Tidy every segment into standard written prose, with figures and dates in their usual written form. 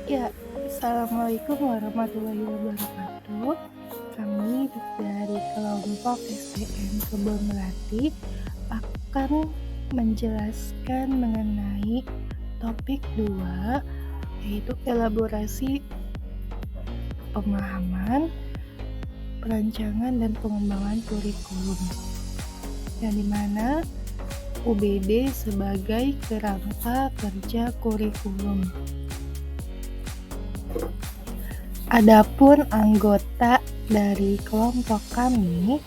Ya, Assalamualaikum warahmatullahi wabarakatuh. Kami dari kelompok STM Kebun Melati akan menjelaskan mengenai topik 2, yaitu elaborasi pemahaman, perancangan dan pengembangan kurikulum. Yang dimana UBD sebagai kerangka kerja kurikulum. Adapun anggota dari kelompok kami,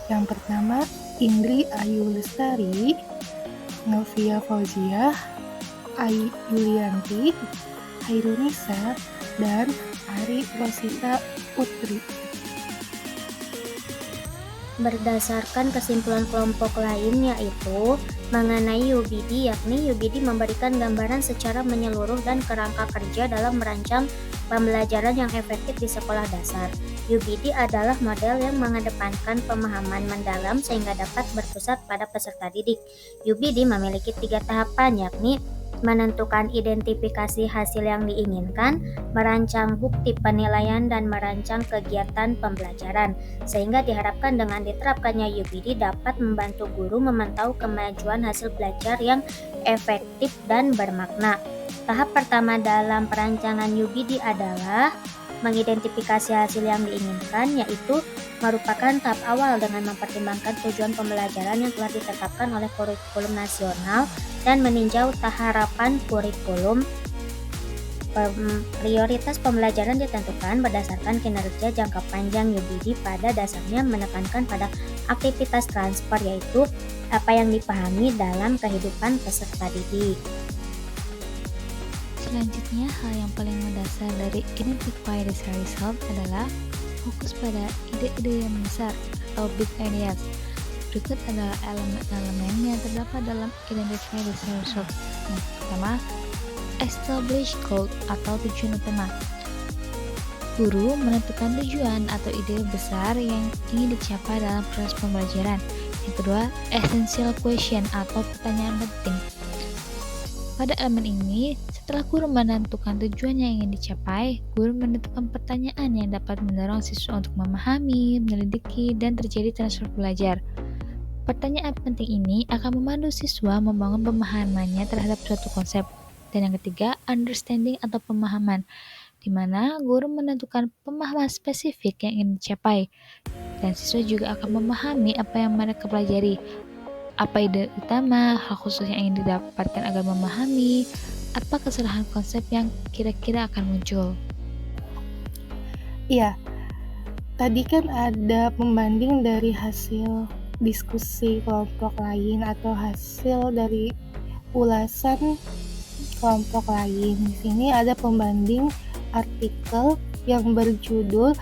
yang pertama Indri Ayu Lestari, Novia Fauziah, Ai Yulianti, Hairunisa, dan Ari Rosita Putri. Berdasarkan kesimpulan kelompok lain yaitu mengenai UBD, yakni UBD memberikan gambaran secara menyeluruh dan kerangka kerja dalam merancang pembelajaran yang efektif di sekolah dasar. UBD adalah model yang mengedepankan pemahaman mendalam sehingga dapat berpusat pada peserta didik. UBD memiliki 3 tahapan, yakni menentukan identifikasi hasil yang diinginkan, merancang bukti penilaian, dan merancang kegiatan pembelajaran. Sehingga diharapkan dengan diterapkannya UBD dapat membantu guru memantau kemajuan hasil belajar yang efektif dan bermakna. Tahap pertama dalam perancangan UBD adalah mengidentifikasi hasil yang diinginkan, yaitu merupakan tahap awal dengan mempertimbangkan tujuan pembelajaran yang telah ditetapkan oleh kurikulum nasional dan meninjau harapan kurikulum. Prioritas pembelajaran ditentukan berdasarkan kinerja jangka panjang. UBD pada dasarnya menekankan pada aktivitas transfer, yaitu apa yang dipahami dalam kehidupan peserta didik. Selanjutnya, hal yang paling mendasar dari Identify Desired Result adalah fokus pada ide-ide yang besar atau big ideas. Berikut adalah elemen-elemen yang terdapat dalam Identify Desired Result. Yang pertama, establish goal atau tujuan utama. Guru menentukan tujuan atau ide besar yang ingin dicapai dalam proses pembelajaran. Yang kedua, essential question atau pertanyaan penting. Pada elemen ini, setelah guru menentukan tujuan yang ingin dicapai, guru menentukan pertanyaan yang dapat mendorong siswa untuk memahami, menyelidiki, dan terjadi transfer belajar. Pertanyaan penting ini akan memandu siswa membangun pemahamannya terhadap suatu konsep. Dan yang ketiga, understanding atau pemahaman, di mana guru menentukan pemahaman spesifik yang ingin dicapai. Dan siswa juga akan memahami apa yang mereka pelajari. Apa ide utama, hal khusus yang ingin didapatkan agar memahami, apa kesalahan konsep yang kira-kira akan muncul. Iya, tadi kan ada pembanding dari hasil diskusi kelompok lain atau hasil dari ulasan kelompok lain. Di sini ada pembanding artikel yang berjudul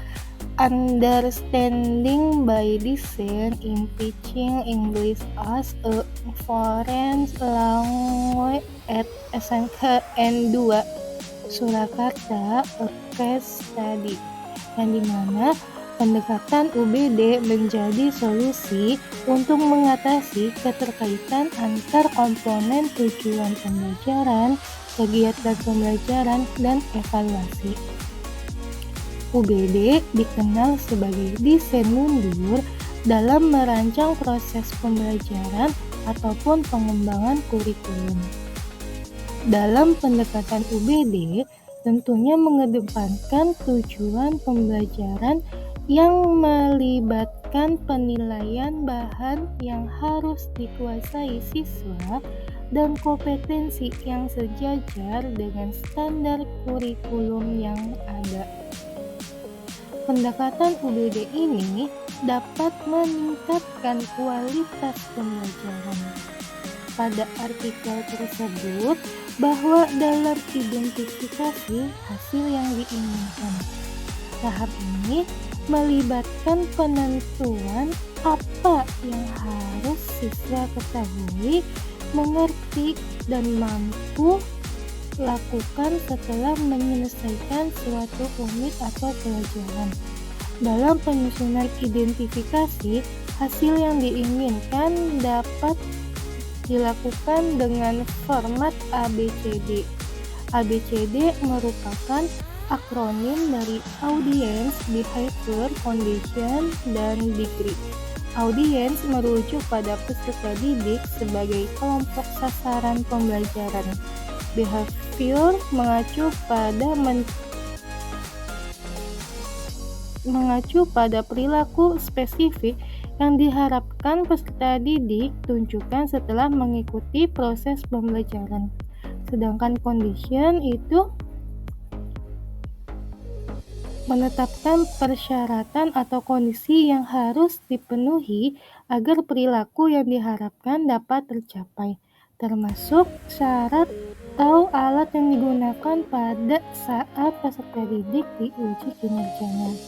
Understanding by Design in Teaching English as a Foreign Language at SMKN 2 Surakarta, a Case Study, yang dimana pendekatan UBD menjadi solusi untuk mengatasi keterkaitan antar komponen tujuan pembelajaran, kegiatan pembelajaran, dan evaluasi. UBD dikenal sebagai desain mundur dalam merancang proses pembelajaran ataupun pengembangan kurikulum. Dalam pendekatan UBD, tentunya mengedepankan tujuan pembelajaran yang melibatkan penilaian bahan yang harus dikuasai siswa dan kompetensi yang sejajar dengan standar kurikulum yang ada. Pendekatan UBD ini dapat meningkatkan kualitas pembelajaran. Pada artikel tersebut bahwa dalam identifikasi hasil yang diinginkan, tahap ini melibatkan penentuan apa yang harus siswa ketahui, mengerti, dan mampu lakukan setelah menyelesaikan suatu unit atau pelajaran. Dalam penyusunan identifikasi, hasil yang diinginkan dapat dilakukan dengan format ABCD. ABCD merupakan akronim dari Audience, Behavior, Condition, dan Degree. Audience merujuk pada peserta didik sebagai kelompok sasaran pembelajaran. Behavior mengacu pada perilaku spesifik yang diharapkan peserta didik tunjukkan setelah mengikuti proses pembelajaran. Sedangkan condition itu menetapkan persyaratan atau kondisi yang harus dipenuhi agar perilaku yang diharapkan dapat tercapai, termasuk syarat atau alat yang digunakan pada saat peserta didik diuji kinerjanya.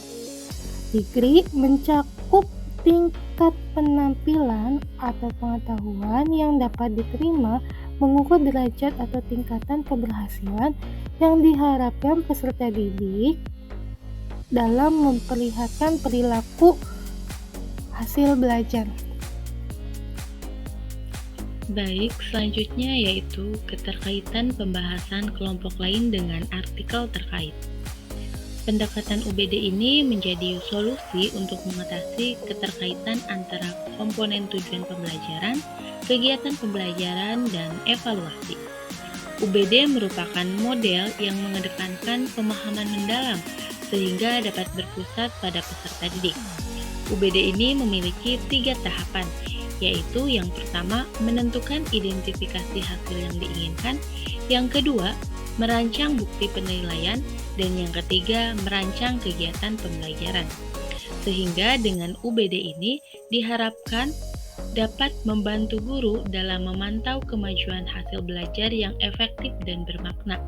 Degree mencakup tingkat penampilan atau pengetahuan yang dapat diterima, mengukur derajat atau tingkatan keberhasilan yang diharapkan peserta didik dalam memperlihatkan perilaku hasil belajar. Baik, selanjutnya yaitu keterkaitan pembahasan kelompok lain dengan artikel terkait. Pendekatan UBD ini menjadi solusi untuk mengatasi keterkaitan antara komponen tujuan pembelajaran, kegiatan pembelajaran, dan evaluasi. UBD merupakan model yang mengedepankan pemahaman mendalam sehingga dapat berpusat pada peserta didik. UBD ini memiliki 3 tahapan, yaitu yang pertama menentukan identifikasi hasil yang diinginkan, yang kedua merancang bukti penilaian, dan yang ketiga merancang kegiatan pembelajaran. Sehingga dengan UBD ini diharapkan dapat membantu guru dalam memantau kemajuan hasil belajar yang efektif dan bermakna.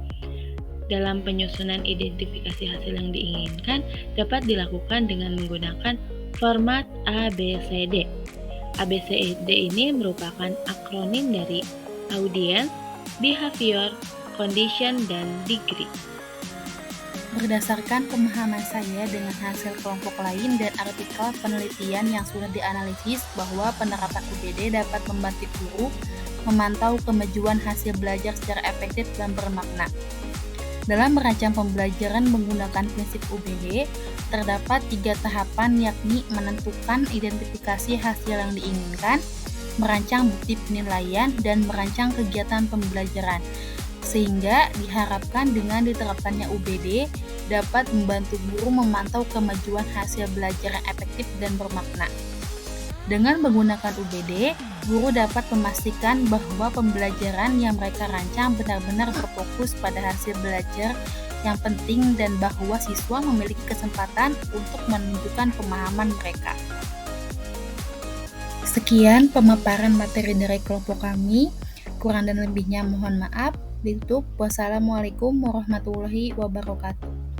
Dalam penyusunan identifikasi hasil yang diinginkan dapat dilakukan dengan menggunakan format ABCD. ABCD ini merupakan akronim dari Audience, Behavior, Condition, dan Degree. Berdasarkan pemahaman saya dengan hasil kelompok lain dan artikel penelitian yang sudah dianalisis bahwa penerapan UBD dapat membantu guru memantau kemajuan hasil belajar secara efektif dan bermakna. Dalam merancang pembelajaran menggunakan prinsip UBD, terdapat 3 tahapan, yakni menentukan identifikasi hasil yang diinginkan, merancang bukti penilaian, dan merancang kegiatan pembelajaran. Sehingga diharapkan dengan diterapkannya UBD dapat membantu guru memantau kemajuan hasil belajar yang efektif dan bermakna. Dengan menggunakan UBD, guru dapat memastikan bahwa pembelajaran yang mereka rancang benar-benar berfokus pada hasil belajar yang penting dan bahwa siswa memiliki kesempatan untuk menunjukkan pemahaman mereka. Sekian pemaparan materi dari kelompok kami. Kurang dan lebihnya mohon maaf. Ditutup. Wassalamualaikum warahmatullahi wabarakatuh.